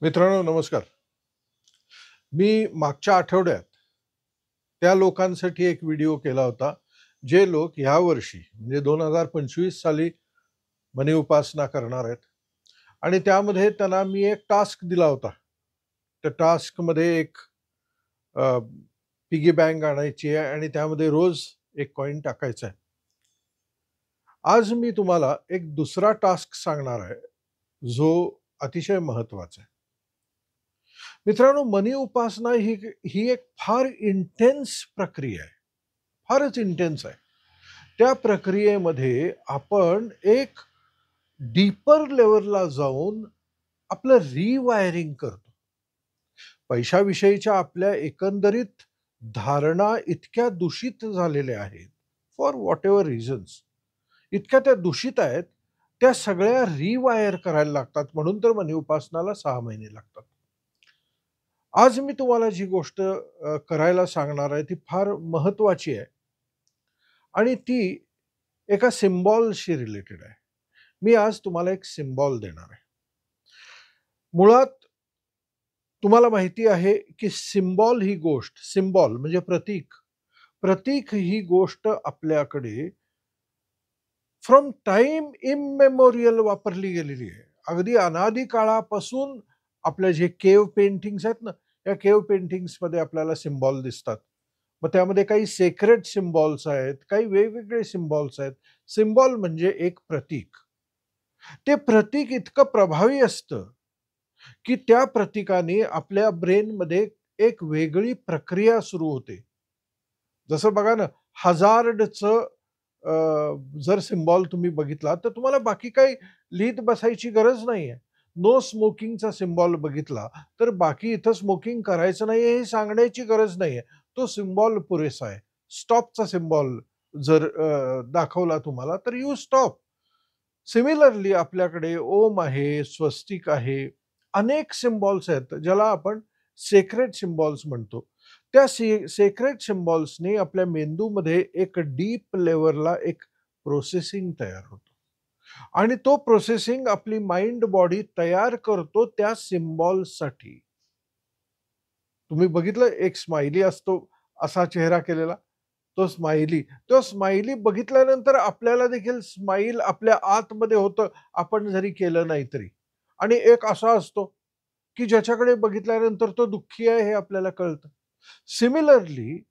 मित्रांनो नमस्कार. मी मागच्या आठवड्यात त्या लोकांसाठी एक व्हिडिओ केला होता, जे लोक ह्या वर्षी म्हणजे 2025 साली मनी उपासना करणार आहेत. आणि त्यामध्ये त्यांना मी एक टास्क दिला होता. त्या टास्कमध्ये एक पिगी बँक आणायची आहे आणि त्यामध्ये रोज एक कॉइन टाकायचा आहे. आज मी तुम्हाला एक दुसरा टास्क सांगणार आहे, जो अतिशय महत्त्वाचा आहे. मित्रांनो, मनी उपासना ही ही एक फार इंटेन्स प्रक्रिया आहे. फारच इंटेन्स आहे. त्या प्रक्रियेमध्ये आपण एक डीपर लेव्हलला जाऊन आपलं रिवायरिंग करतो. पैशाविषयीच्या आपल्या एकंदरीत धारणा इतक्या दूषित झालेल्या आहेत, फॉर व्हॉटएव्हर रिझन्स. इतक्या त्या दूषित आहेत, त्या सगळ्या रिवायर करायला लागतात. म्हणून तर मनी उपासनाला 6 महिने लागतात. आज मी तुम्हाला जी गोष्ट करायला सांगणार आहे ती फार महत्त्वाची आहे आणि ती एका सिम्बॉलशी रिलेटेड आहे. मी आज तुम्हाला एक सिम्बॉल देणार आहे. मुळात तुम्हाला माहिती आहे की सिम्बॉल ही गोष्ट, सिम्बॉल म्हणजे प्रतीक. प्रतीक ही गोष्ट आपल्याकडे फ्रॉम टाईम इममेमोरियल वापरली गेलेली आहे. अगदी अनादी काळापासून आपल्या जे केव्ह पेंटिंग्स आहेत ना, या केव्ह पेंटिंग्समध्ये आपल्याला सिम्बॉल दिसतात. मग त्यामध्ये काही सेक्रेट सिम्बॉल्स आहेत, काही वेगवेगळे सिम्बॉल्स आहेत. सिम्बॉल म्हणजे एक प्रतीक. ते प्रतीक इतकं प्रभावी असतं, की त्या प्रतीकाने आपल्या ब्रेनमध्ये एक वेगळी प्रक्रिया सुरू होते. जसं बघा ना, हजार्डचं जर सिम्बॉल तुम्ही बघितला, तर तुम्हाला बाकी काही लिहित बसायची गरज नाहीये. नो स्मोकिंगचा सिम्बॉल बघितला, तर बाकी इथं स्मोकिंग करायचं नाहीये हे सांगण्याची गरज नाहीये. तो सिम्बॉल पुरेसा आहे. स्टॉपचा सिम्बॉल जर दाखवला तुम्हाला, तर यू स्टॉप. सिमिलरली आपल्याकडे ओम आहे, स्वस्तिक आहे, अनेक सिम्बॉल्स आहेत, ज्याला आपण सेक्रेट सिम्बॉल्स म्हणतो. त्या सेक्रेट सिम्बॉल्सनी आपल्या मेंदूमध्ये एक डीप लेव्हलला एक प्रोसेसिंग तयार होतो आणि तो प्रोसेसिंग आपली माइंड बॉडी तयार करतो त्या सिम्बॉल्ससाठी. तुम्ही बघितलं एक स्माइली असतो असा चेहरा केलेला, तो स्माइली बघितल्यानंतर आपल्याला देखील स्माईल आपल्या आतमध्ये होतं, आपण जरी केलं नाही तरी. आणि एक असा असतो, की ज्याच्याकडे बघितल्यानंतर तो दुःखी आहे हे आपल्याला कळतं. सिमिलरली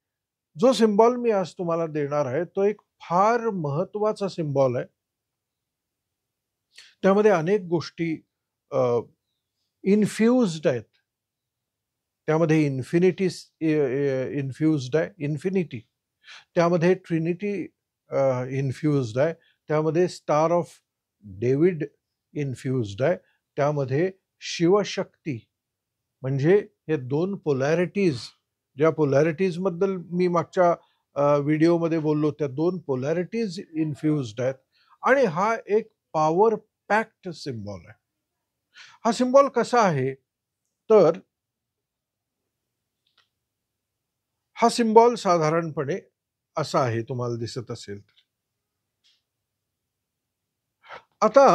जो सिम्बॉल मी आज तुम्हाला देणार आहे, तो एक फार महत्त्वाचा सिम्बॉल आहे. त्यामध्ये अनेक गोष्टी इन्फ्युज्ड आहेत. त्यामध्ये इन्फ्युज्ड आहे, इन्फिनिटी. त्यामध्ये ट्रिनिटी इन्फ्युज्ड आहे. त्यामध्ये स्टार ऑफ डेव्हिड इन्फ्युज्ड आहे. त्यामध्ये शिवशक्ती म्हणजे हे 2 पोलॅरिटीज, ज्या पोलॅरिटीजबद्दल मी मागच्या व्हिडिओमध्ये बोललो, त्या 2 पोलॅरिटीज इन्फ्युज्ड आहेत आणि हा एक पॉवर पॅक्ड सिम्बॉल आहे. हा सिम्बॉल कसा आहे? तर हा सिम्बॉल साधारणपणे असा आहे, तुम्हाला दिसत असेल तर. आता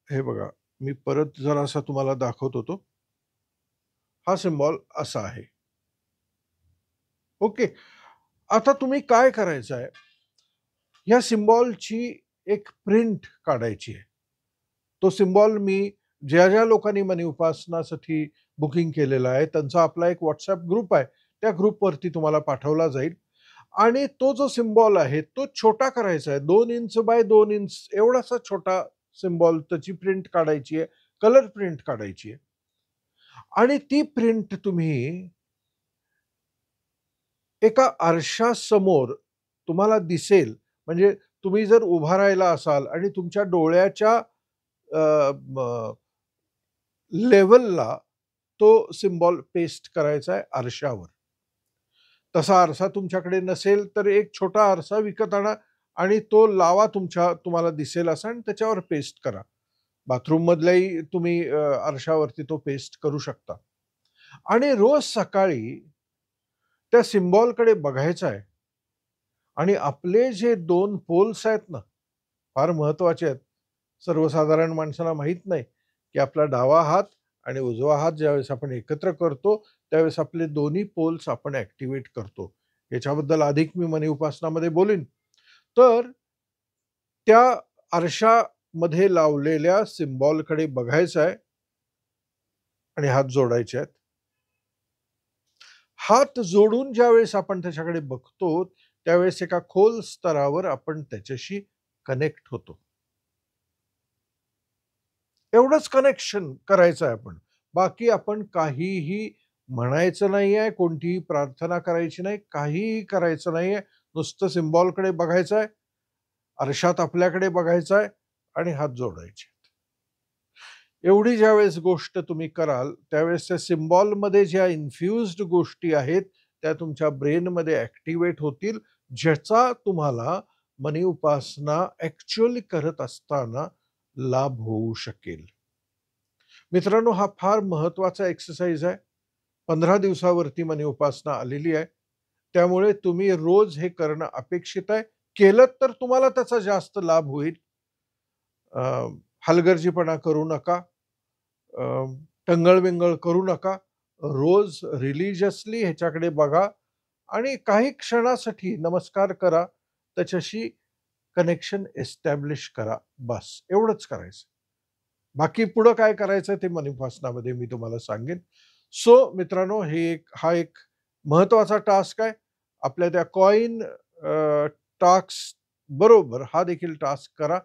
हे बघा, मी परत जरासा तुम्हाला दाखवत होतो. हा सिम्बॉल असा आहे. ओके. आता तुम्ही काय करायचं आहे, या सिम्बॉलची एक प्रिंट काढायची आहे. तो सिम्बॉल मी ज्या लोकांनी मनी उपासनासाठी बुकिंग केलेलं आहे, त्यांचा आपला एक WhatsApp ग्रुप आहे. त्या ग्रुपवरती तुम्हाला पाठवला जाईल आणि तो जो सिम्बॉल आहे, तो छोटा करायचा आहे. 2 इंच बाय 2 इंच एवढासा छोटा सिम्बॉल, त्याची प्रिंट काढायची आहे. कलर प्रिंट काढायची आहे आणि ती प्रिंट तुम्ही एका आरशासमोर तुम्हाला दिसेल. म्हणजे तुम्ही जर उभा राहिला असाल आणि तुमच्या डोळ्याच्या लेव्हलला तो सिम्बॉल पेस्ट करायचा आहे आरशावर. तसा आरसा तुमच्याकडे नसेल तर एक छोटा आरसा विकत आणा आणि तो लावा, तुम्हाला दिसेल असा, आणि त्याच्यावर पेस्ट करा. बाथरूम मधल्याही तुम्ही आरशावरती तो पेस्ट करू शकता आणि रोज सकाळी त्या सिम्बॉलकडे बघायचं आहे आणि आपले जे 2 पोल्स आहेत ना, फार महत्वाचे आहेत. सर्वसाधारण माणसाला माहीत नाही, की आपला डावा हात आणि उजवा हात ज्यावेळेस आपण एकत्र करतो त्यावेळेस आपले दोन्ही पोल्स आपण ऍक्टिव्हेट करतो. याच्याबद्दल अधिक मी मनी उपासनामध्ये बोलीन. तर त्या आरशामध्ये लावलेल्या सिम्बॉलकडे बघायचं आहे आणि हात जोडायचे आहेत. हात जोडून ज्यावेळेस आपण त्याच्याकडे बघतो त्यावेळेस एका खोल स्तरावर आपण त्याच्याशी कनेक्ट होतो. एवढंच कनेक्शन करायचं आहे आपण. बाकी आपण काहीही म्हणायचं नाहीये, कोणतीही प्रार्थना करायची नाही, काहीही करायचं नाहीये. नुसतं सिम्बॉलकडे बघायचं आहे, आरशात आपल्याकडे बघायचं आहे आणि हात जोडायचे. एवढी ज्यावेळेस गोष्ट तुम्ही कराल, त्यावेळेस त्या सिम्बॉलमध्ये ज्या इन्फ्युज्ड गोष्टी आहेत, त्या तुमच्या ब्रेनमध्ये ॲक्टिव्हेट होतील, ज्याचा तुम्हाला मनी उपासना ॲक्चुअली करत असताना लाभ होऊ शकेल. मित्रांनो, हा फार महत्त्वाचा एक्सरसाइज आहे. 15 दिवसावरती मनी उपासना आलेली आहे. त्यामुळे तुम्ही रोज हे करणं अपेक्षित आहे. केलंत तर तुम्हाला त्याचा जास्त लाभ होईल. हलगर्जीपणा करू नका. टंगळ-विंगळ करू नका. रोज रिलिजियसली ह्याच्याकडे बघा आणि काही क्षणासाठी नमस्कार करा. त्याच्याशी कनेक्शन एस्टॅब्लिश करा. बस एवढंच करायचं. बाकी पुढं काय करायचं ते मनीउपासनामध्ये मी तुम्हाला सांगेन. सो मित्रांनो, हा एक महत्त्वाचा टास्क आहे. आपल्या त्या कॉइन टास्क बरोबर हा देखील टास्क करा.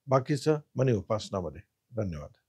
बाकीचं मनी उपासनामध्ये. धन्यवाद.